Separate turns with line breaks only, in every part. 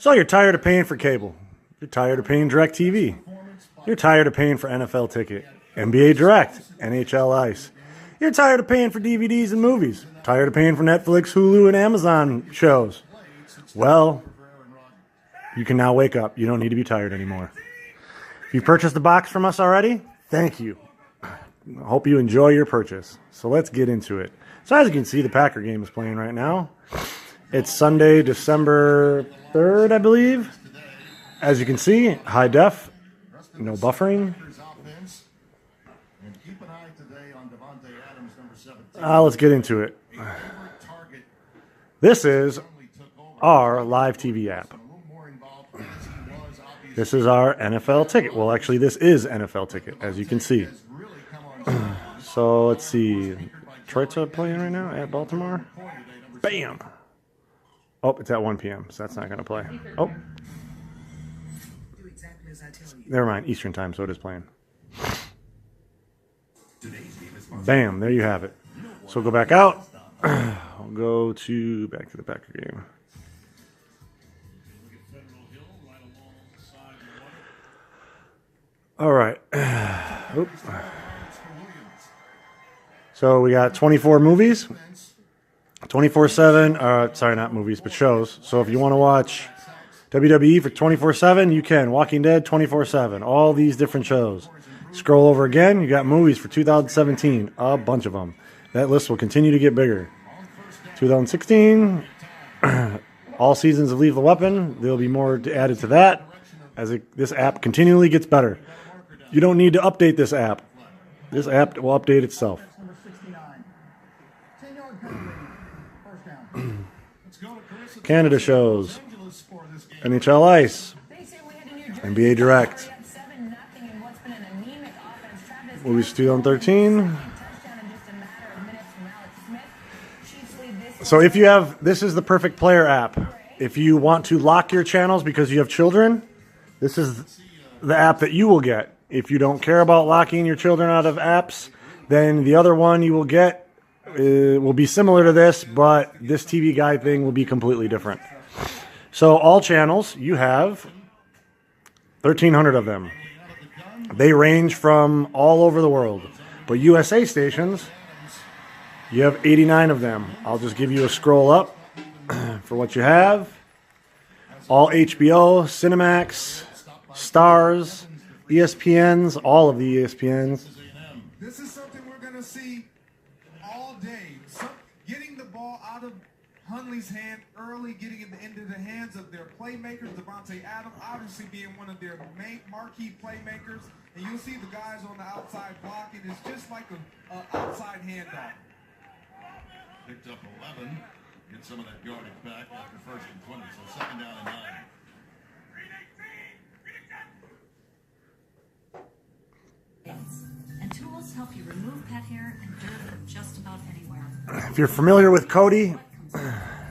So you're tired of paying for cable. You're tired of paying DirecTV. You're tired of paying for NFL Ticket, NBA Direct, NHL Ice. You're tired of paying for DVDs and movies. Tired of paying for Netflix, Hulu, and Amazon shows. Well, you can now wake up. You don't need to be tired anymore. If you purchased the box from us already, thank you. I hope you enjoy your purchase. So let's get into it. So as you can see, the Packer game is playing right now. It's Sunday, December 3rd, I believe. As you can see, high def, no buffering. Let's get into it. This is our live TV app. This is our NFL Ticket. Well, actually, this is NFL Ticket, as you can see. So let's see. Detroit's playing right now at Baltimore. Bam! Oh, it's at 1 p.m., so that's not going to play. Oh. Never mind. Eastern time, so it is playing. Bam! There you have it. So go back out. I'll go back to the Packer game. All right. Oop. So we got 24 movies, 24/7. Sorry, not movies, but shows. So if you want to watch WWE for 24/7, you can. Walking Dead 24/7. All these different shows. Scroll over again. You got movies for 2017. A bunch of them. That list will continue to get bigger. 2016. All seasons of Leave the Weapon. There'll be more added to that as this app continually gets better. You don't need to update this app. This app will update itself. Canada shows. NHL Ice. NBA Direct. Movies 2013. So if you have, this is the perfect player app. If you want to lock your channels because you have children, this is the app that you will get. If you don't care about locking your children out of apps, then the other one you will get will be similar to this, but this TV Guide thing will be completely different. So all channels, you have 1,300 of them. They range from all over the world. But USA stations, you have 89 of them. I'll just give you a scroll up for what you have. All HBO, Cinemax, Stars, ESPNs, all of the ESPNs.
This is something we're going to see all day. Getting the ball out of Hundley's hand early, getting it into the hands of their playmakers. Davante Adams obviously being one of their main marquee playmakers. And you'll see the guys on the outside blocking. It's just like an outside handoff.
Picked up 11. Get some of that yardage back after 1st and 20. So 2nd down and 9.
And tools help you remove pet hair and dirt from just about anywhere.
If you're familiar with Kodi,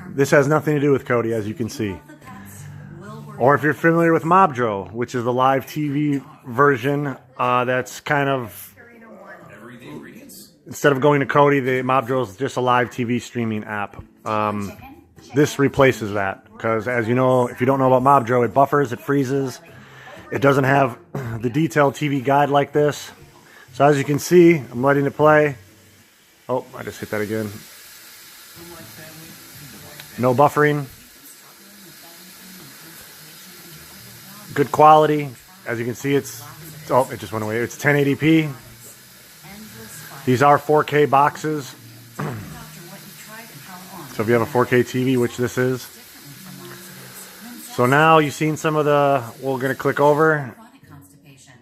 this has nothing to do with Kodi, as you can see. Or if you're familiar with Mobdro, which is the live TV version, that's kind of, instead of going to Kodi, the Mobdro is just a live TV streaming app. This replaces that, because as you know, if you don't know about Mobdro, it buffers, it freezes. It doesn't have the detailed TV Guide like this. So as you can see, I'm letting it play. Oh, I just hit that again. No buffering. Good quality. As you can see, it just went away. It's 1080p. These are 4K boxes. So if you have a 4K TV, which this is. So now you've seen some of the, we're going to click over.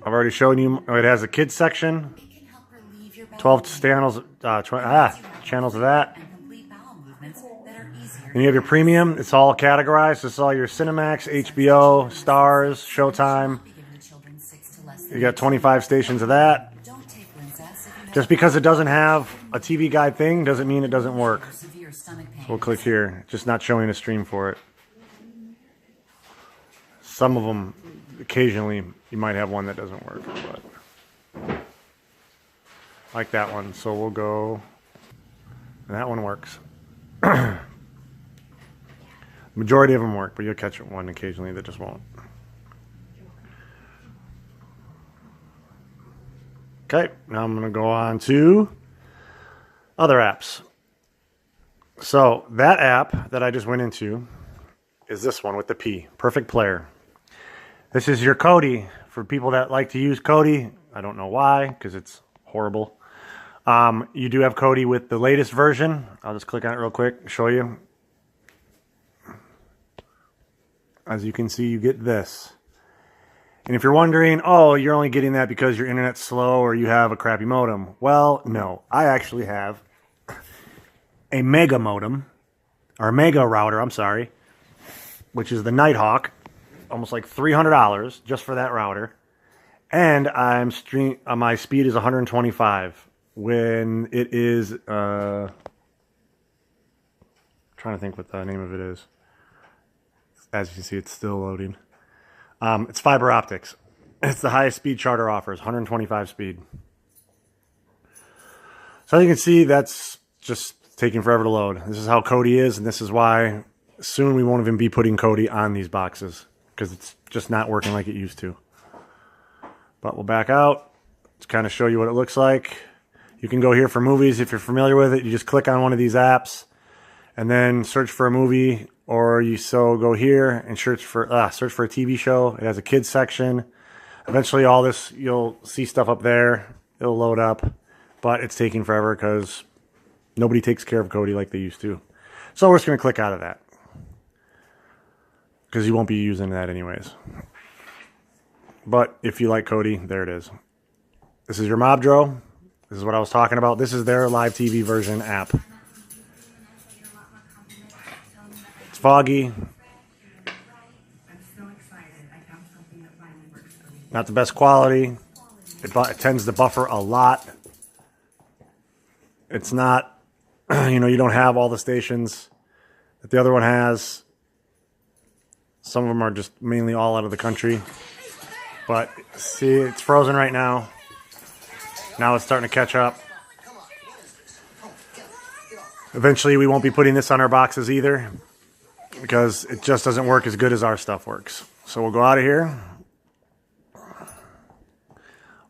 I've already shown you, it has a kids section. 12 channels, channels of that. And you have your premium. It's all categorized. It's all your Cinemax, HBO, Stars, Showtime. You got 25 stations of that. Just because it doesn't have a TV Guide thing doesn't mean it doesn't work. So we'll click here. Just not showing a stream for it. Some of them, occasionally, you might have one that doesn't work, but like that one. So we'll go, and that one works. Majority of them work, but you'll catch one occasionally that just won't. Okay, now I'm going to go on to other apps. So that app that I just went into is this one with the P, Perfect Player. This is your Kodi for people that like to use Kodi. I don't know why, because it's horrible. You do have Kodi with the latest version. I'll just click on it real quick, show you. As you can see, you get this. And if you're wondering, oh, you're only getting that because your internet's slow or you have a crappy modem. Well, no. I actually have a mega modem, or a mega router, I'm sorry, which is the Nighthawk. Almost like $300 just for that router. And my speed is 125 when it is, trying to think what the name of it is. As you can see, it's still loading. It's fiber optics. It's the highest speed Charter offers, 125 speed. So as you can see, that's just taking forever to load. This is how Kodi is, and this is why soon we won't even be putting Kodi on these boxes, because it's just not working like it used to. But we'll back out to kind of show you what it looks like. You can go here for movies if you're familiar with it. You just click on one of these apps and then search for a movie, or you go here and search for a TV show. It has a kids section. Eventually all this, you'll see stuff up there. It'll load up, but it's taking forever because nobody takes care of Kodi like they used to. So we're just going to click out of that, because you won't be using that anyways. But if you like Kodi, there it is. This is your Mobdro. This is what I was talking about. This is their live TV version app. It's foggy. Not the best quality. It tends to buffer a lot. It's not, you don't have all the stations that the other one has. Some of them are just mainly all out of the country. But see, it's frozen right now. Now it's starting to catch up. Eventually we won't be putting this on our boxes either, because it just doesn't work as good as our stuff works. So we'll go out of here.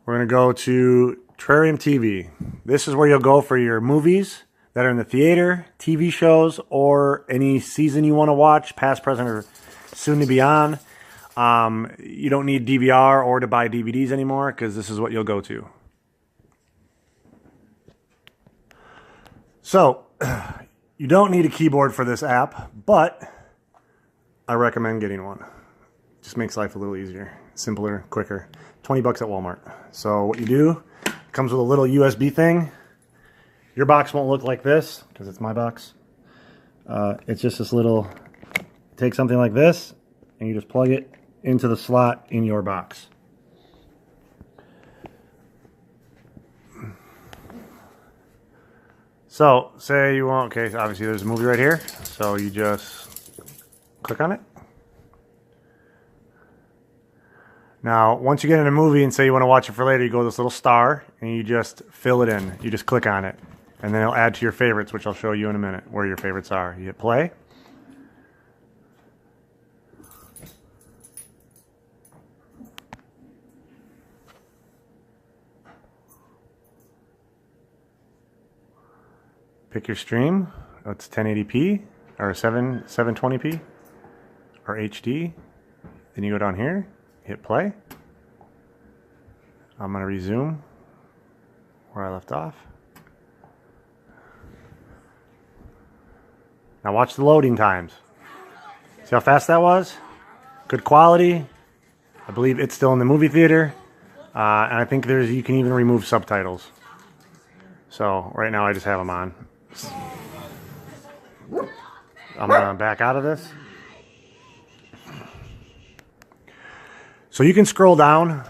We're going to go to Terrarium TV. This is where you'll go for your movies that are in the theater, TV shows, or any season you want to watch, past, present, or soon to be on. You don't need DVR or to buy DVDs anymore, because this is what you'll go to. So, you don't need a keyboard for this app, but I recommend getting one. Just makes life a little easier, simpler, quicker. $20 at Walmart. So what you do, it comes with a little USB thing. Your box won't look like this, because it's my box. It's just this little, take something like this, and you just plug it into the slot in your box. So, say you want, okay, so obviously there's a movie right here, so you just click on it. Now, once you get in a movie and say you want to watch it for later, you go to this little star, and you just fill it in. You just click on it, and then it'll add to your favorites, which I'll show you in a minute, where your favorites are. You hit play. Pick your stream. Oh, it's 1080p or 720p or HD. Then you go down here, hit play. I'm going to resume where I left off. Now watch the loading times. See how fast that was? Good quality. I believe it's still in the movie theater. And I think you can even remove subtitles. So right now I just have them on. I'm going to back out of this. So you can scroll down.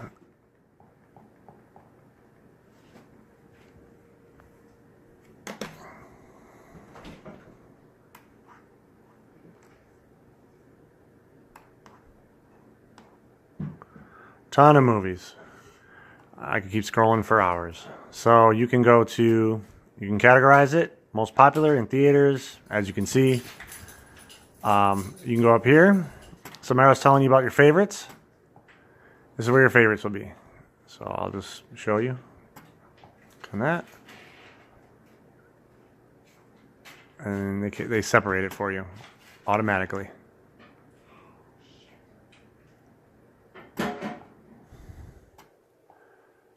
Ton of movies. I could keep scrolling for hours. So you can go to, you can categorize it. Most popular in theaters, as you can see. You can go up here. Samara's telling you about your favorites. This is where your favorites will be. So I'll just show you. Click on that. And they separate it for you automatically.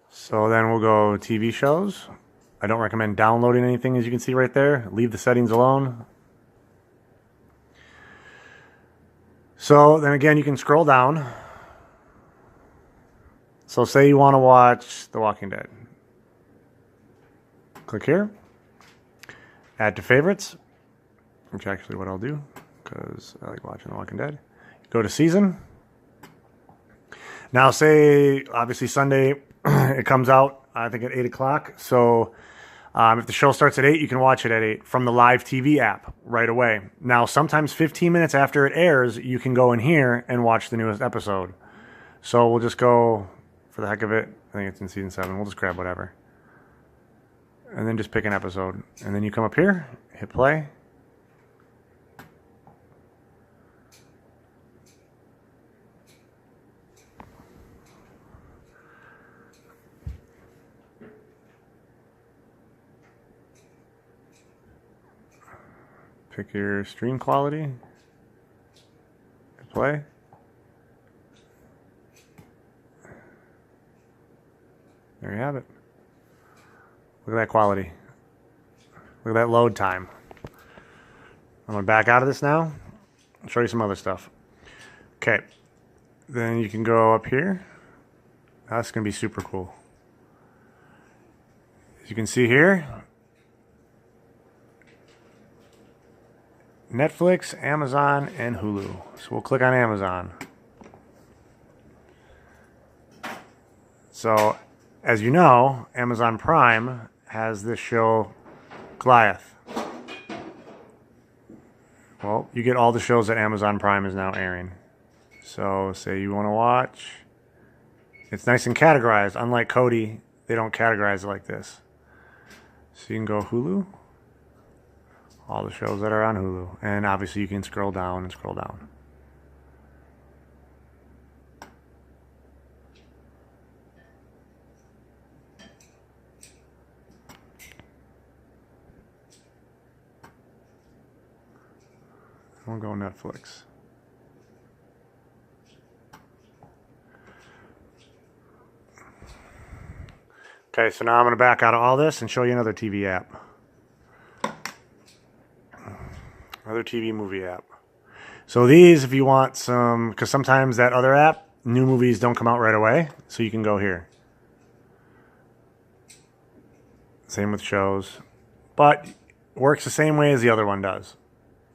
So then we'll go TV shows. I don't recommend downloading anything, as you can see right there. Leave the settings alone. So then again, you can scroll down. So say you want to watch The Walking Dead. Click here. Add to favorites, which is actually what I'll do because I like watching The Walking Dead. Go to season. Now say, obviously Sunday, it comes out, I think at 8 o'clock. So if the show starts at 8, you can watch it at 8 from the live TV app right away. Now, sometimes 15 minutes after it airs, you can go in here and watch the newest episode. So we'll just go, for the heck of it, I think it's in season 7. We'll just grab whatever. And then just pick an episode. And then you come up here, hit play. Pick your stream quality. Hit play. There you have it. Look at that quality. Look at that load time. I'm going to back out of this now. I'll show you some other stuff. Okay. Then you can go up here. That's going to be super cool. As you can see here, Netflix, Amazon, and Hulu. So we'll click on Amazon. So, as you know, Amazon Prime has this show, Goliath. Well, you get all the shows that Amazon Prime is now airing. So, say you want to watch. It's nice and categorized. Unlike Kodi, they don't categorize it like this. So you can go Hulu. All the shows that are on Hulu. And obviously you can scroll down and scroll down. We'll go Netflix. Okay, so now I'm going to back out of all this and show you another TV app. Another TV movie app. So these, if you want some, because sometimes that other app, new movies don't come out right away, so you can go here. Same with shows. But works the same way as the other one does.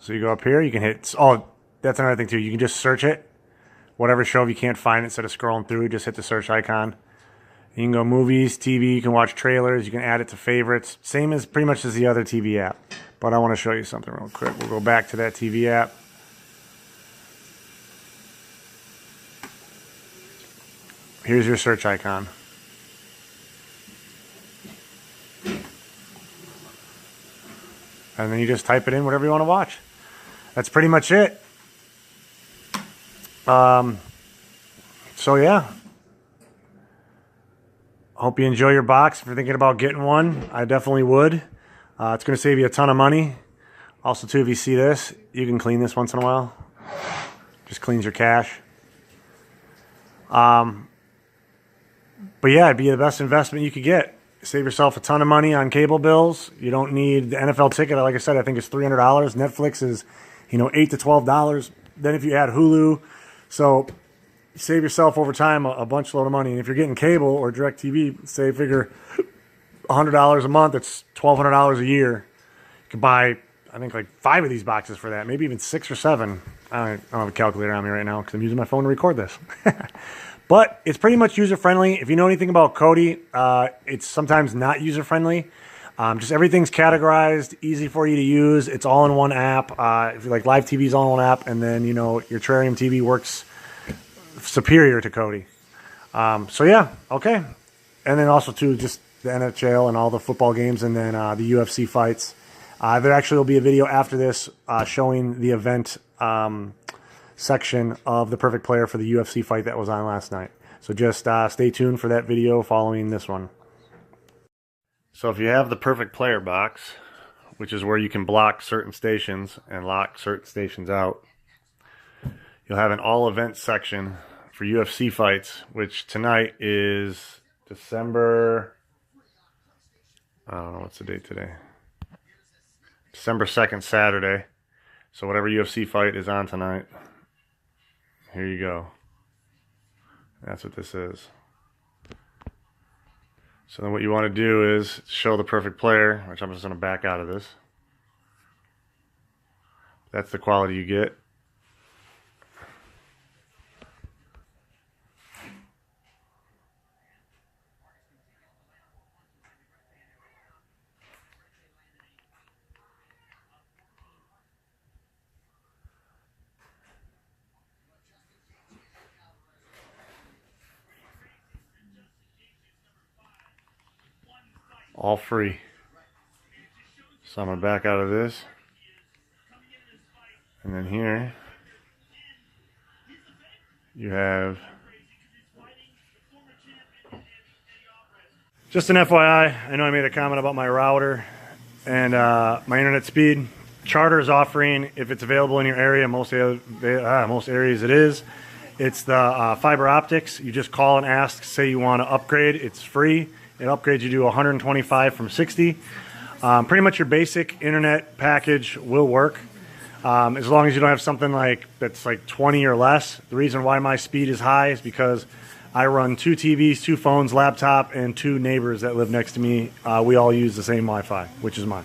So you go up here, you can hit, oh, that's another thing too. You can just search it. Whatever show, if you can't find it, instead of scrolling through, just hit the search icon. You can go movies, TV, you can watch trailers, you can add it to favorites. Same as pretty much as the other TV app. But I want to show you something real quick. We'll go back to that TV app. Here's your search icon. And then you just type it in, whatever you want to watch. That's pretty much it. So yeah. Hope you enjoy your box. If you're thinking about getting one, I definitely would. It's going to save you a ton of money. Also, too, if you see this, you can clean this once in a while. Just cleans your cache. But yeah, it'd be the best investment you could get. Save yourself a ton of money on cable bills. You don't need the NFL ticket. Like I said, I think it's $300. Netflix is, $8 to $12. Then if you add Hulu, so save yourself over time a bunch load of money. And if you're getting cable or DirecTV, say figure $100 a month, it's $1,200 a year. You can buy, I think, like 5 of these boxes for that, maybe even 6 or 7. I don't have a calculator on me right now because I'm using my phone to record this. But it's pretty much user-friendly. If you know anything about Kodi, it's sometimes not user-friendly. Just everything's categorized, easy for you to use. It's all in one app. If you like live TV is all in one app, and then your Terrarium TV works superior to Kodi. So yeah, okay. And then also too, just the NHL and all the football games, and then the UFC fights. There actually will be a video after this showing the event section of the perfect player for the UFC fight that was on last night. So just stay tuned for that video following this one. So if you have the perfect player box, which is where you can block certain stations and lock certain stations out, you'll have an all events section for UFC fights, which tonight is December, I don't know what's the date today, December 2nd, Saturday. So whatever UFC fight is on tonight, here you go. That's what this is. So then what you want to do is show the perfect player, which I'm just going to back out of this. That's the quality you get. All free. So I'm going to back out of this. And then here you have, just an FYI, I know I made a comment about my router and my internet speed. Charter is offering, if it's available in your area, most areas it is, it's the fiber optics. You just call and ask, say you want to upgrade, it's free. It upgrades you to 125 from 60. Pretty much your basic internet package will work. As long as you don't have something that's like 20 or less. The reason why my speed is high is because I run 2 TVs, 2 phones, laptop, and 2 neighbors that live next to me. We all use the same Wi-Fi, which is mine.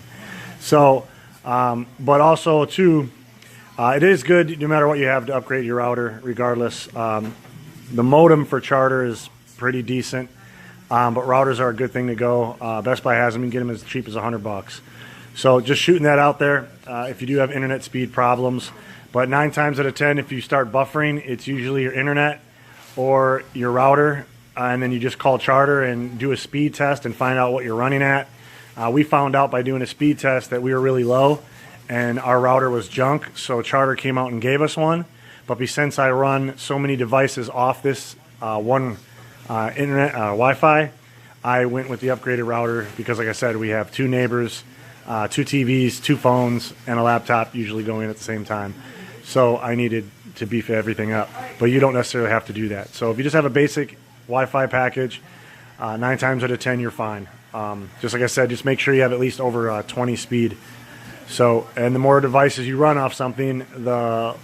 So, but also too, it is good no matter what you have to upgrade your router regardless. The modem for Charter is pretty decent. But routers are a good thing to go. Best Buy has them. You can get them as cheap as $100. So just shooting that out there if you do have internet speed problems. But 9 times out of 10, if you start buffering, it's usually your internet or your router. And then you just call Charter and do a speed test and find out what you're running at. We found out by doing a speed test that we were really low and our router was junk. So Charter came out and gave us one. But since I run so many devices off this one internet Wi-Fi, I went with the upgraded router because, like I said, we have 2 neighbors, 2 TVs, 2 phones, and a laptop usually going at the same time. So I needed to beef everything up. But you don't necessarily have to do that. So if you just have a basic Wi-Fi package, 9 times out of 10 you're fine. Just like I said, just make sure you have at least over 20 speed. So, and the more devices you run off something, the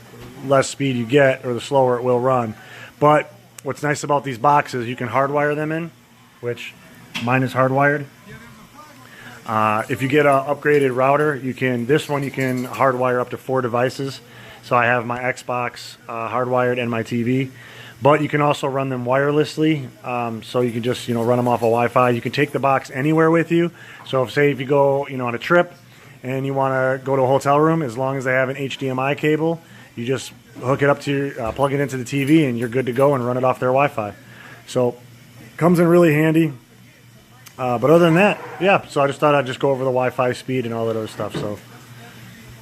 less speed you get, or the slower it will run. But what's nice about these boxes, you can hardwire them in, which mine is hardwired. If you get an upgraded router, this one you can hardwire up to 4 devices. So I have my Xbox hardwired and my TV. But you can also run them wirelessly. So you can just run them off of Wi-Fi. You can take the box anywhere with you. So if you go on a trip and you want to go to a hotel room, as long as they have an HDMI cable, you just hook it up to plug it into the TV and you're good to go and run it off their Wi-Fi. So comes in really handy. But other than that, yeah, so I just thought I'd just go over the Wi-Fi speed and all that other stuff. So